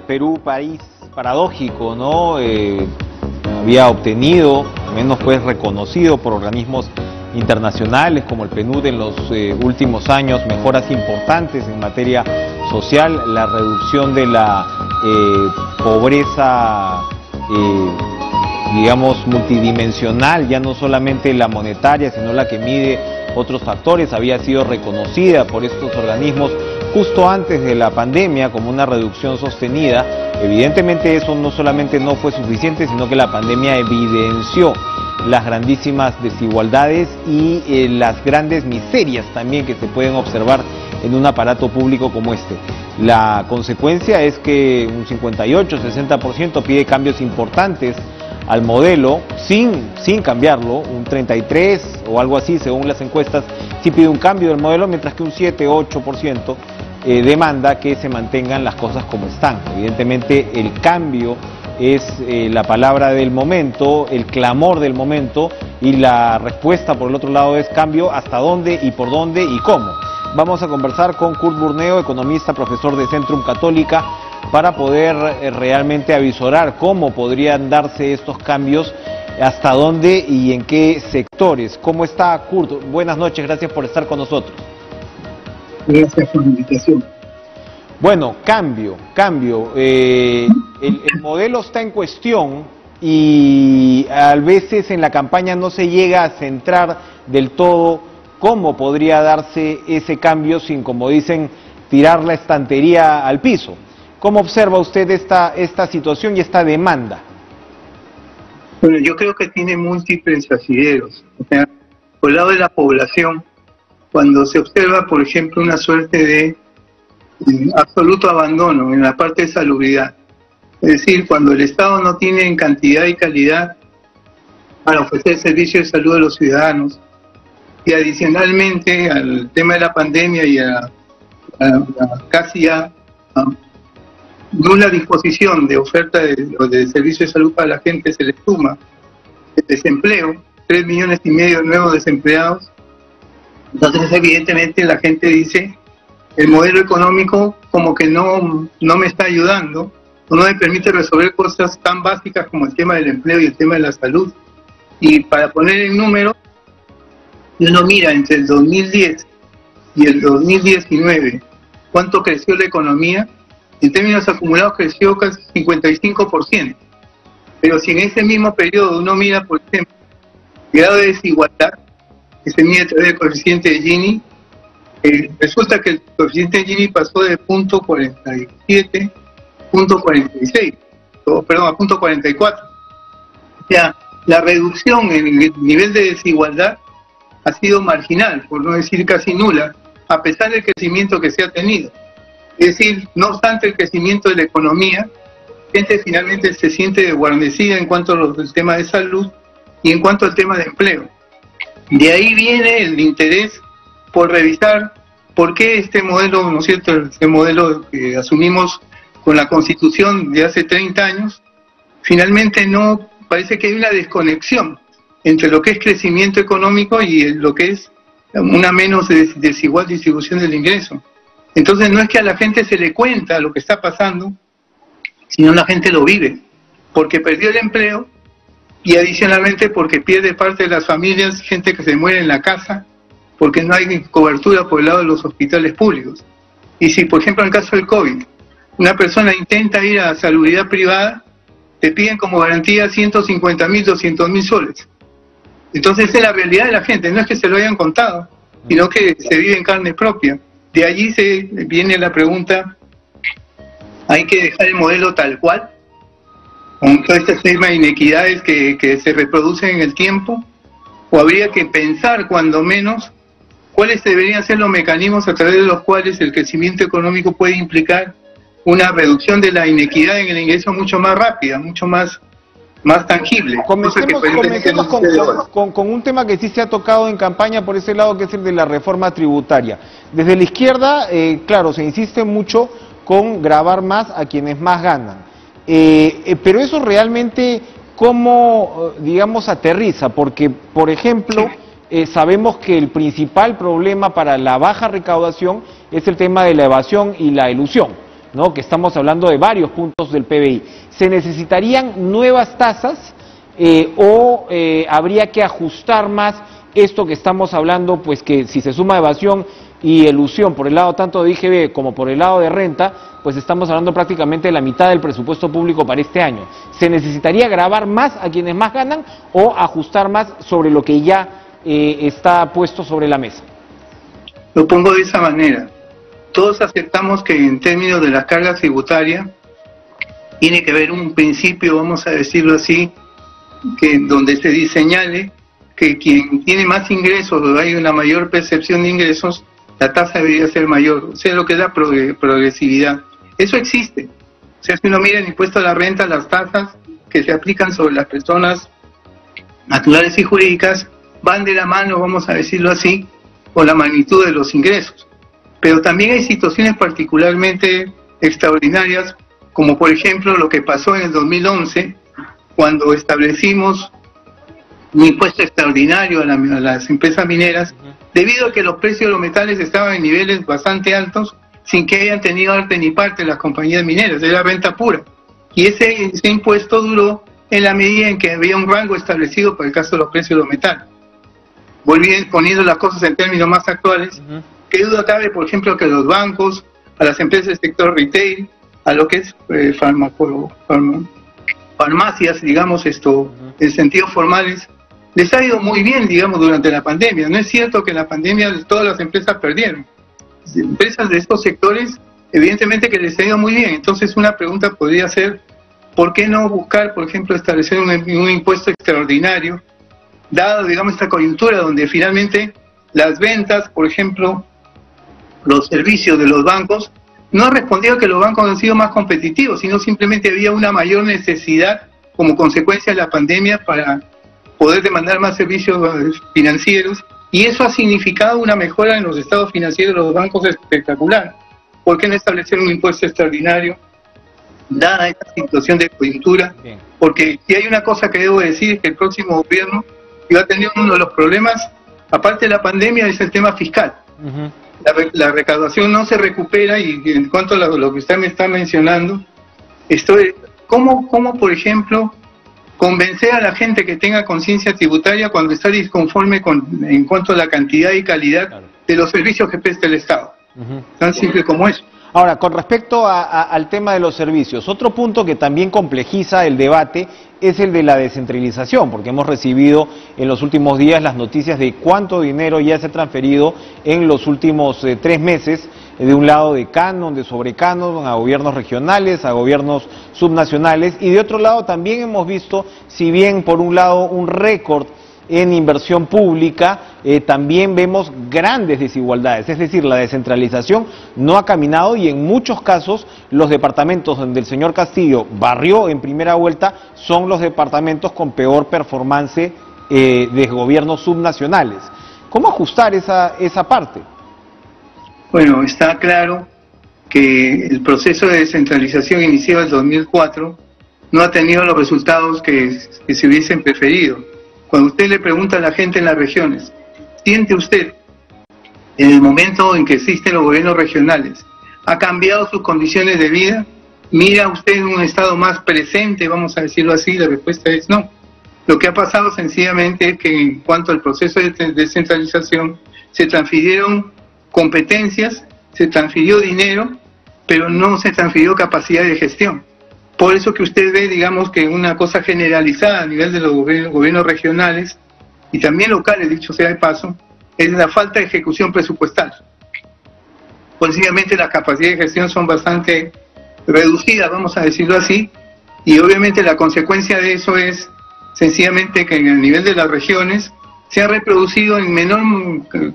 Perú, país paradójico, ¿no? Había obtenido, al menos pues reconocido por organismos internacionales como el PNUD en los últimos años, mejoras importantes en materia social, la reducción de la pobreza, digamos, multidimensional, ya no solamente la monetaria, sino la que mide otros factores, había sido reconocida por estos organismos justo antes de la pandemia como una reducción sostenida. Evidentemente eso no solamente no fue suficiente, sino que la pandemia evidenció las grandísimas desigualdades y las grandes miserias también que se pueden observar en un aparato público como este. La consecuencia es que un 58-60% pide cambios importantes al modelo sin cambiarlo, un 33 o algo así según las encuestas sí pide un cambio del modelo, mientras que un 7-8% demanda que se mantengan las cosas como están. Evidentemente el cambio es la palabra del momento, el clamor del momento, y la respuesta por el otro lado es cambio hasta dónde y por dónde y cómo. Vamos a conversar con Kurt Burneo, economista, profesor de Centrum Católica, para poder realmente avisorar cómo podrían darse estos cambios, hasta dónde y en qué sectores. ¿Cómo está, Kurt? Buenas noches, gracias por estar con nosotros. Gracias por la invitación. Bueno, cambio. El modelo está en cuestión y a veces en la campaña no se llega a centrar del todo cómo podría darse ese cambio sin, como dicen, tirar la estantería al piso. ¿Cómo observa usted esta situación y esta demanda? Bueno, yo creo que tiene múltiples asideros. O sea, por el lado de la población, cuando se observa, por ejemplo, una suerte de absoluto abandono en la parte de salubridad, es decir, cuando el Estado no tiene en cantidad y calidad para ofrecer servicios de salud a los ciudadanos, y adicionalmente al tema de la pandemia y a casi ya nula disposición de oferta de servicios de salud para la gente, se le suma el desempleo, 3,5 millones de nuevos desempleados. Entonces evidentemente la gente dice, el modelo económico como que no me está ayudando, o no me permite resolver cosas tan básicas como el tema del empleo y el tema de la salud. Y para poner en números, si uno mira entre el 2010 y el 2019, ¿cuánto creció la economía? En términos acumulados creció casi 55%. Pero si en ese mismo periodo uno mira, por ejemplo, el grado de desigualdad, que se mide a través del coeficiente de Gini, resulta que el coeficiente de Gini pasó de 0.47 a 0.46, perdón, a 0.44. O sea, la reducción en el nivel de desigualdad ha sido marginal, por no decir casi nula, a pesar del crecimiento que se ha tenido. Es decir, no obstante el crecimiento de la economía, la gente finalmente se siente desguarnecida en cuanto al tema de salud y en cuanto al tema de empleo. De ahí viene el interés por revisar por qué este modelo, ¿no es cierto?, este modelo que asumimos con la Constitución de hace 30 años, finalmente no, parece que hay una desconexión entre lo que es crecimiento económico y lo que es una menos desigual distribución del ingreso. Entonces no es que a la gente se le cuenta lo que está pasando, sino la gente lo vive, porque perdió el empleo y adicionalmente porque pierde parte de las familias, gente que se muere en la casa, porque no hay cobertura por el lado de los hospitales públicos. Y si, por ejemplo, en el caso del COVID, una persona intenta ir a salubridad privada, te piden como garantía 150.000, 200.000 soles. Entonces es la realidad de la gente, no es que se lo hayan contado, sino que se vive en carne propia. De allí viene la pregunta, ¿hay que dejar el modelo tal cual? Con todo este tema de inequidades que se reproducen en el tiempo, o habría que pensar cuando menos cuáles deberían ser los mecanismos a través de los cuales el crecimiento económico puede implicar una reducción de la inequidad en el ingreso mucho más rápida, mucho más tangible. Comencemos con un tema que sí se ha tocado en campaña por ese lado, que es el de la reforma tributaria. Desde la izquierda, claro, se insiste mucho con gravar más a quienes más ganan. Pero eso realmente, ¿cómo, digamos, aterriza? Porque, por ejemplo, sabemos que el principal problema para la baja recaudación es el tema de la evasión y la elusión. ¿no?, que estamos hablando de varios puntos del PBI. ¿Se necesitarían nuevas tasas o habría que ajustar más esto que estamos hablando, pues que si se suma evasión y elusión por el lado tanto de IGB como por el lado de renta, pues estamos hablando prácticamente de la mitad del presupuesto público para este año? ¿Se necesitaría gravar más a quienes más ganan o ajustar más sobre lo que ya está puesto sobre la mesa? Lo pongo de esa manera. Todos aceptamos que en términos de la carga tributaria tiene que haber un principio, vamos a decirlo así, que donde se señale que quien tiene más ingresos o hay una mayor percepción de ingresos, la tasa debería ser mayor, o sea, lo que da progresividad. Eso existe. O sea, si uno mira el impuesto a la renta, las tasas que se aplican sobre las personas naturales y jurídicas van de la mano, vamos a decirlo así, con la magnitud de los ingresos. Pero también hay situaciones particularmente extraordinarias, como por ejemplo lo que pasó en el 2011, cuando establecimos un impuesto extraordinario a las empresas mineras, debido a que los precios de los metales estaban en niveles bastante altos, sin que hayan tenido arte ni parte las compañías mineras, era renta pura. Y ese impuesto duró en la medida en que había un rango establecido para el caso de los precios de los metales. Poniendo las cosas en términos más actuales, ¿qué duda cabe, por ejemplo, que los bancos, a las empresas del sector retail, a lo que es farmacias, digamos, en sentidos formales, les ha ido muy bien, digamos, durante la pandemia? No es cierto que en la pandemia todas las empresas perdieron. Empresas de estos sectores, evidentemente que les ha ido muy bien. Entonces una pregunta podría ser, ¿por qué no buscar, por ejemplo, establecer un impuesto extraordinario, dado, digamos, esta coyuntura donde finalmente las ventas, por ejemplo, los servicios de los bancos, no ha respondido a que los bancos han sido más competitivos, sino simplemente había una mayor necesidad como consecuencia de la pandemia para poder demandar más servicios financieros, y eso ha significado una mejora en los estados financieros de los bancos espectacular. ¿Por qué no establecer un impuesto extraordinario, dada esta situación de coyuntura? Bien. Porque si hay una cosa que debo decir, que el próximo gobierno iba a tener uno de los problemas, aparte de la pandemia, es el tema fiscal. La recaudación no se recupera, y en cuanto a lo que usted me está mencionando, ¿cómo, por ejemplo, convencer a la gente que tenga conciencia tributaria cuando está disconforme en cuanto a la cantidad y calidad de los servicios que presta el Estado? Tan simple como eso. Ahora, con respecto al tema de los servicios, otro punto que también complejiza el debate es el de la descentralización, porque hemos recibido en los últimos días las noticias de cuánto dinero ya se ha transferido en los últimos 3 meses, de un lado de canon, de sobrecanon, a gobiernos regionales, a gobiernos subnacionales, y de otro lado también hemos visto, si bien por un lado un récord en inversión pública, también vemos grandes desigualdades, es decir, la descentralización no ha caminado, y en muchos casos los departamentos donde el señor Castillo barrió en primera vuelta son los departamentos con peor performance de gobiernos subnacionales. ¿Cómo ajustar esa parte? Bueno, está claro que el proceso de descentralización iniciado en el 2004 no ha tenido los resultados que se hubiesen preferido. Cuando usted le pregunta a la gente en las regiones, ¿siente usted en el momento en que existen los gobiernos regionales, ha cambiado sus condiciones de vida? ¿Mira usted un Estado más presente, vamos a decirlo así? La respuesta es no. Lo que ha pasado sencillamente es que en cuanto al proceso de descentralización se transfirieron competencias, se transfirió dinero, pero no se transfirió capacidad de gestión. Por eso que usted ve, digamos, que una cosa generalizada a nivel de los gobiernos regionales y también locales, dicho sea de paso, es la falta de ejecución presupuestal. Sencillamente las capacidades de gestión son bastante reducidas, vamos a decirlo así, y obviamente la consecuencia de eso es sencillamente que en el nivel de las regiones se ha reproducido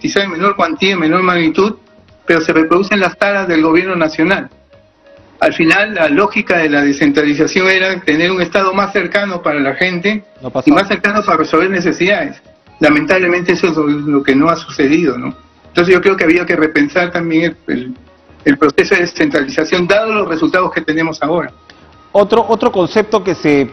quizá en menor cuantía, en menor magnitud, pero se reproducen las taras del gobierno nacional. Al final, la lógica de la descentralización era tener un Estado más cercano para la gente y más cercano para resolver necesidades. Lamentablemente eso es lo que no ha sucedido, ¿no? Entonces yo creo que había que repensar también el proceso de descentralización, dado los resultados que tenemos ahora. Otro concepto que se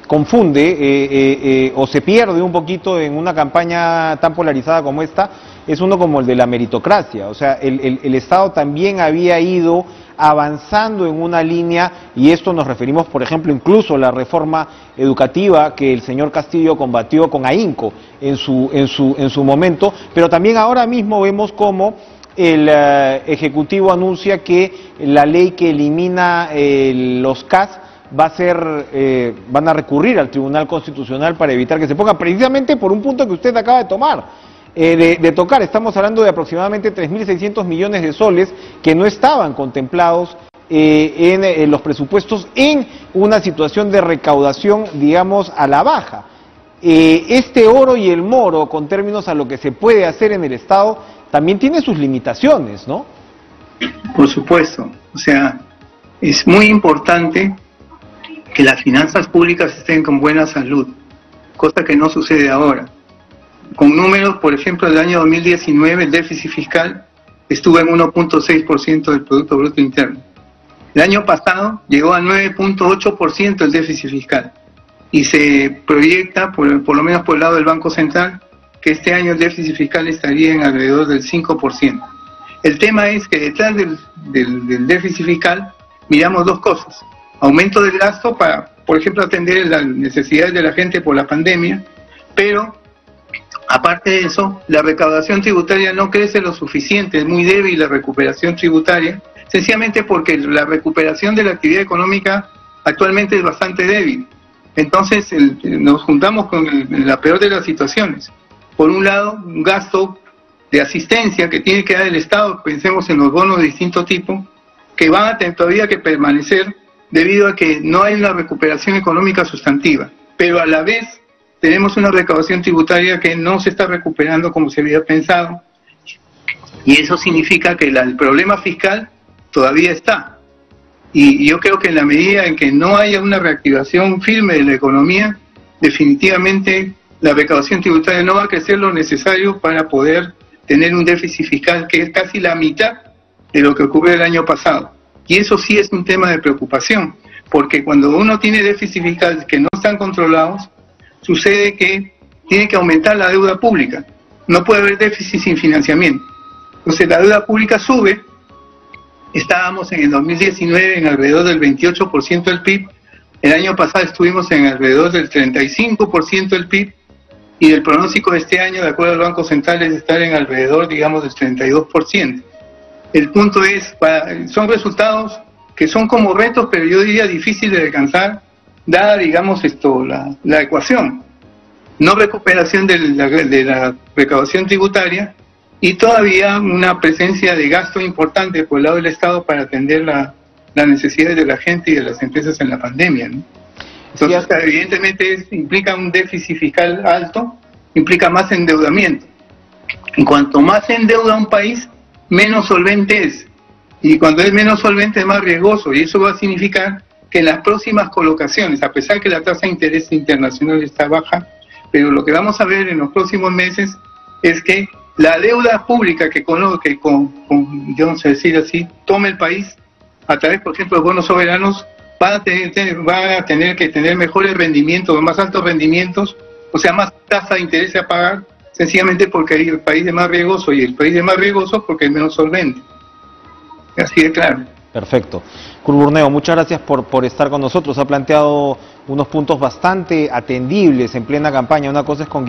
confunde o se pierde un poquito en una campaña tan polarizada como esta, es uno como el de la meritocracia. O sea, el Estado también había ido avanzando en una línea, y esto nos referimos, por ejemplo, incluso a la reforma educativa que el señor Castillo combatió con ahínco en su momento, pero también ahora mismo vemos como el Ejecutivo anuncia que la ley que elimina los CAS van a recurrir al Tribunal Constitucional para evitar que se ponga, precisamente por un punto que usted acaba de tomar. De tocar, estamos hablando de aproximadamente 3.600 millones de soles que no estaban contemplados en los presupuestos, en una situación de recaudación, digamos, a la baja. Este oro y el moro, con términos a lo que se puede hacer en el Estado, también tiene sus limitaciones, ¿no? Por supuesto, o sea, es muy importante que las finanzas públicas estén con buena salud, cosa que no sucede ahora. Con números, por ejemplo, del año 2019 el déficit fiscal estuvo en 1.6% del Producto Bruto Interno. El año pasado llegó a 9.8% el déficit fiscal y se proyecta, por lo menos por el lado del Banco Central, que este año el déficit fiscal estaría en alrededor del 5%. El tema es que detrás del déficit fiscal miramos dos cosas: aumento del gasto para, por ejemplo, atender las necesidades de la gente por la pandemia, pero aparte de eso, la recaudación tributaria no crece lo suficiente, es muy débil la recuperación tributaria, sencillamente porque la recuperación de la actividad económica actualmente es bastante débil. Entonces nos juntamos con la peor de las situaciones. Por un lado, un gasto de asistencia que tiene que dar el Estado, pensemos en los bonos de distinto tipo, que van a tener todavía que permanecer debido a que no hay una recuperación económica sustantiva, pero a la vez tenemos una recaudación tributaria que no se está recuperando como se había pensado, y eso significa que el problema fiscal todavía está. Y yo creo que en la medida en que no haya una reactivación firme de la economía, definitivamente la recaudación tributaria no va a crecer lo necesario para poder tener un déficit fiscal que es casi la mitad de lo que ocurrió el año pasado. Y eso sí es un tema de preocupación, porque cuando uno tiene déficit fiscal que no están controlados, sucede que tiene que aumentar la deuda pública. No puede haber déficit sin financiamiento. Entonces la deuda pública sube. Estábamos en el 2019 en alrededor del 28% del PIB. El año pasado estuvimos en alrededor del 35% del PIB. Y el pronóstico de este año, de acuerdo al Banco Central, es estar en alrededor, digamos, del 32%. El punto es, son resultados que son como retos, pero yo diría difíciles de alcanzar, dada, digamos, la ecuación. No recuperación de la recaudación tributaria y todavía una presencia de gasto importante por el lado del Estado para atender las necesidades de la gente y de las empresas en la pandemia, ¿no? Entonces, evidentemente, implica un déficit fiscal alto, implica más endeudamiento. Y cuanto más se endeuda un país, menos solvente es. Y cuando es menos solvente es más riesgoso, y eso va a significar que en las próximas colocaciones, a pesar que la tasa de interés internacional está baja, pero lo que vamos a ver en los próximos meses es que la deuda pública que vamos a decir así, tome el país, a través, por ejemplo, de bonos soberanos, van a tener que tener mejores rendimientos, más altos rendimientos, o sea, más tasa de interés a pagar, sencillamente porque el país es más riesgoso, y el país es más riesgoso porque es menos solvente. Así de claro. Perfecto. Curburneo, muchas gracias por estar con nosotros. Ha planteado unos puntos bastante atendibles en plena campaña. Una cosa es con